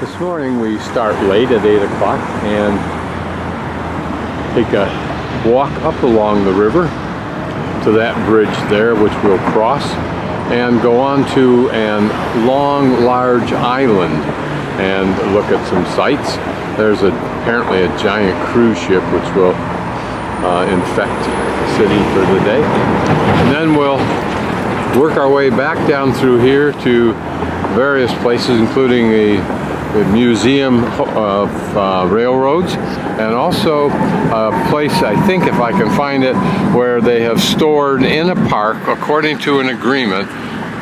This morning we start late at 8 o'clock and take a walk up along the river to that bridge there, which we'll cross, and go on to a long, large island and look at some sights. There's apparently a giant cruise ship which will infect the city for the day. And then we'll work our way back down through here to various places, including the Museum of Railroads, and also a place, I think if I can find it, where they have stored in a park, according to an agreement,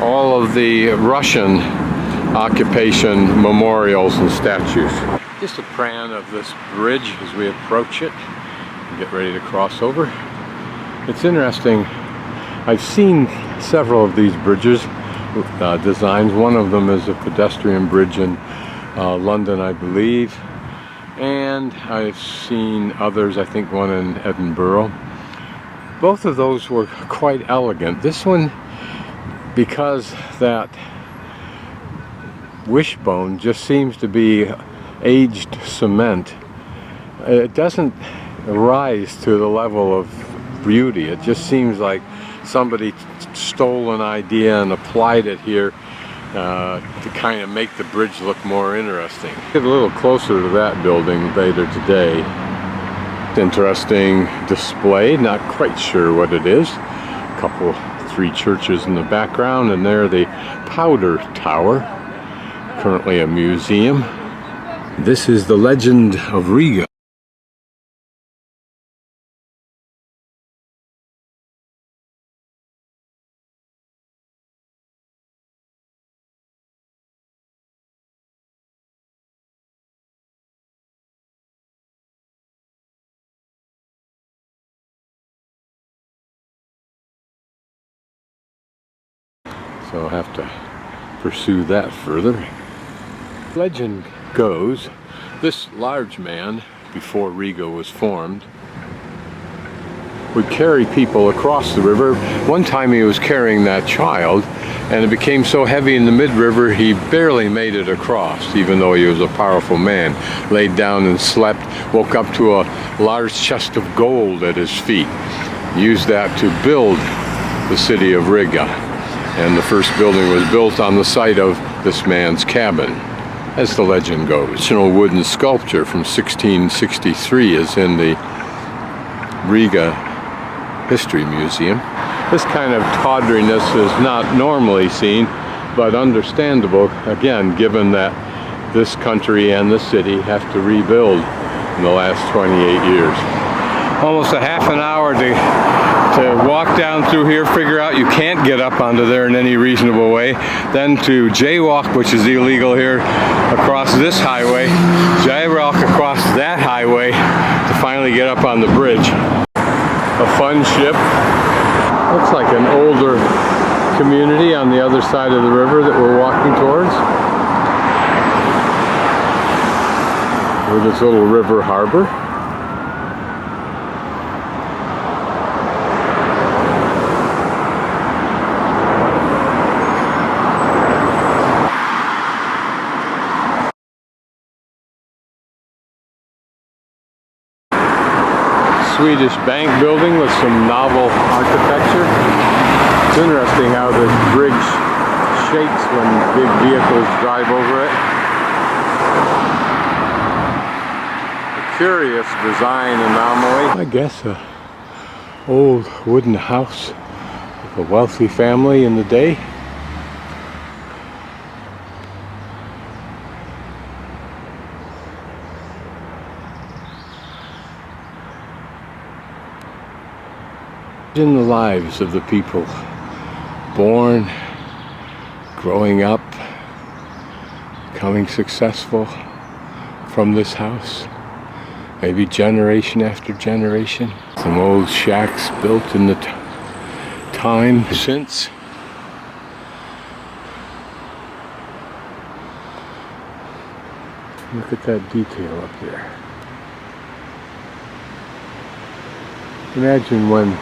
all of the Russian occupation memorials and statues. Just a plan of this bridge as we approach it and get ready to cross over. It's interesting. I've seen several of these bridges designs. One of them is a pedestrian bridge in London, I believe, and I've seen others, I think one in Edinburgh. Both of those were quite elegant. This one, because that wishbone just seems to be aged cement, it doesn't rise to the level of beauty. It just seems like somebody stole an idea and applied it here to kind of make the bridge look more interesting. Get a little closer to that building later today. Interesting display, not quite sure what it is. A couple, 3 churches in the background, and there the Powder Tower, currently a museum. This is the legend of Riga. So I'll have to pursue that further. Legend goes, this large man, before Riga was formed, would carry people across the river. One time he was carrying that child, and it became so heavy in the mid-river he barely made it across, even though he was a powerful man. Laid down and slept, woke up to a large chest of gold at his feet. Used that to build the city of Riga. And the first building was built on the site of this man's cabin, as the legend goes. The original wooden sculpture from 1663 is in the Riga History Museum. This kind of tawdriness is not normally seen, but understandable, again, given that this country and the city have to rebuild in the last 28 years. Almost a half an hour to walk down through here, figure out you can't get up onto there in any reasonable way, then to jaywalk, which is illegal here, across this highway, jaywalk across that highway to finally get up on the bridge. A fun ship. Looks like an older community on the other side of the river that we're walking towards, with its little river harbor. Swedish bank building with some novel architecture. It's interesting how this bridge shakes when big vehicles drive over it. A curious design anomaly. I guess a old wooden house of a wealthy family in the day. In the lives of the people born, growing up, becoming successful from this house, maybe generation after generation. Some old shacks built in the time since. Look at that detail up there. Imagine when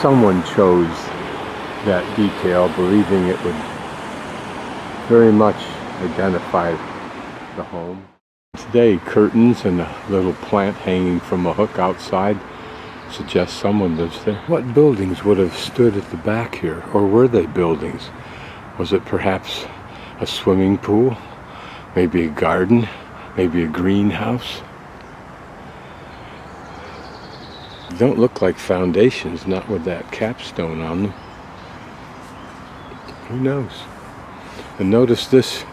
someone chose that detail, believing it would very much identify the home. Today, curtains and a little plant hanging from a hook outside suggests someone lives there. What buildings would have stood at the back here, or were they buildings? Was it perhaps a swimming pool? Maybe a garden? Maybe a greenhouse? They don't look like foundations, not with that capstone on them. Who knows? And notice this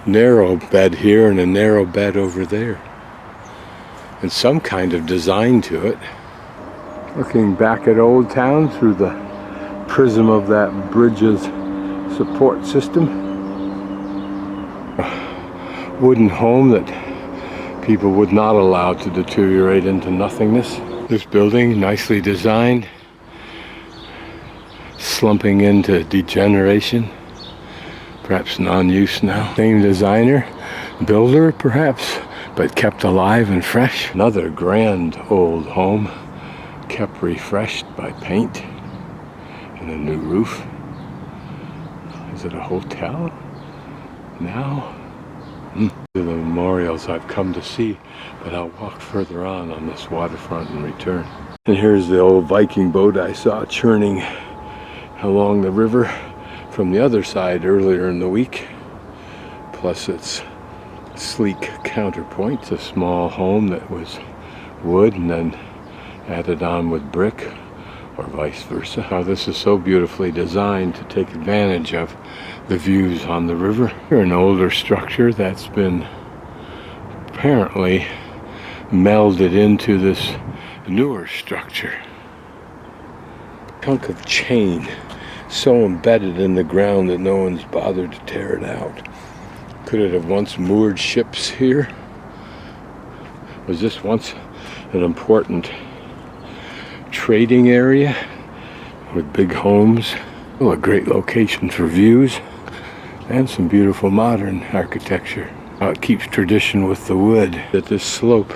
narrow bed here and a narrow bed over there. And some kind of design to it. Looking back at Old Town through the prism of that bridge's support system. A wooden home that people would not allow to deteriorate into nothingness. This building, nicely designed, slumping into degeneration, perhaps non-use now. Same designer, builder perhaps, but kept alive and fresh. Another grand old home, kept refreshed by paint and a new roof. Is it a hotel now? The memorials I've come to see, but I'll walk further on this waterfront and return. And here's the old Viking boat I saw churning along the river from the other side earlier in the week, plus its sleek counterpoint, a small home that was wood and then added on with brick, or vice versa. How this is so beautifully designed to take advantage of the views on the river. Here, an older structure that's been apparently melded into this newer structure. Chunk of chain so embedded in the ground that no one's bothered to tear it out. Could it have once moored ships here? Was this once an important trading area with big homes? Well, a great location for views and some beautiful modern architecture. It keeps tradition with the wood. That this slope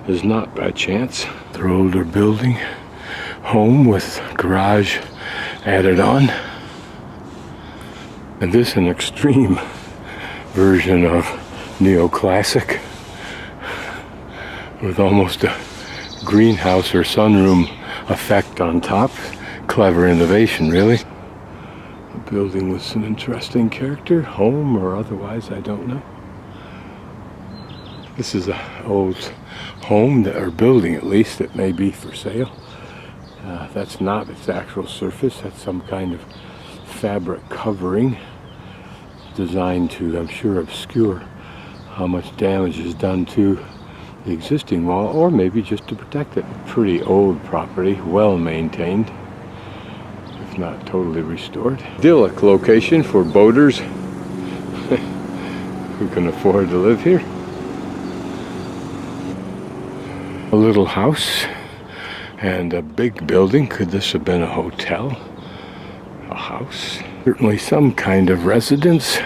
is not by chance. Their older building, home with garage added on. And this an extreme version of neoclassic with almost a greenhouse or sunroom effect on top. Clever innovation, really. A building with some interesting character, home or otherwise, I don't know. This is an old home, or building at least, that may be for sale. That's not its actual surface, that's some kind of fabric covering designed to, I'm sure, obscure how much damage is done to the existing wall, or maybe just to protect it. Pretty old property, well maintained, if not totally restored. Idyllic location for boaters who can afford to live here. A little house and a big building. Could this have been a hotel? A house? Certainly some kind of residence.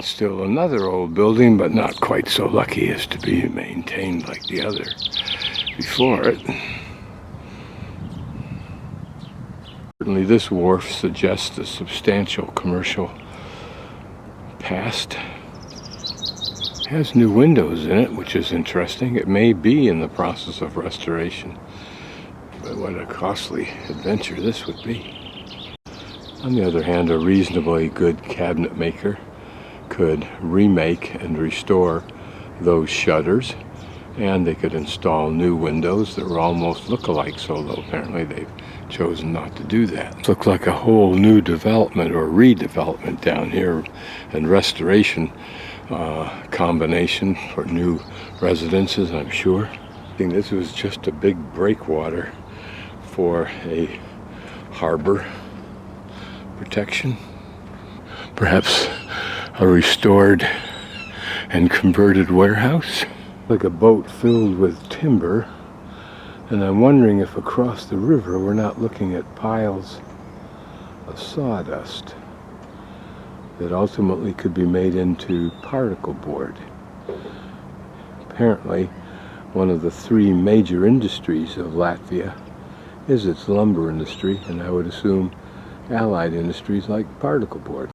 Still another old building, but not quite so lucky as to be maintained like the other before it. Certainly this wharf suggests a substantial commercial past. It has new windows in it, which is interesting. It may be in the process of restoration, but what a costly adventure this would be. On the other hand, a reasonably good cabinet maker could remake and restore those shutters, and they could install new windows that were almost look-alikes, although apparently they've chosen not to do that. It looks like a whole new development or redevelopment down here, and restoration combination for new residences, I'm sure. I think this was just a big breakwater for a harbor protection. Perhaps a restored and converted warehouse. Like a boat filled with timber, and I'm wondering if across the river we're not looking at piles of sawdust that ultimately could be made into particle board. Apparently One of the three major industries of Latvia is its lumber industry, and I would assume allied industries like particle board.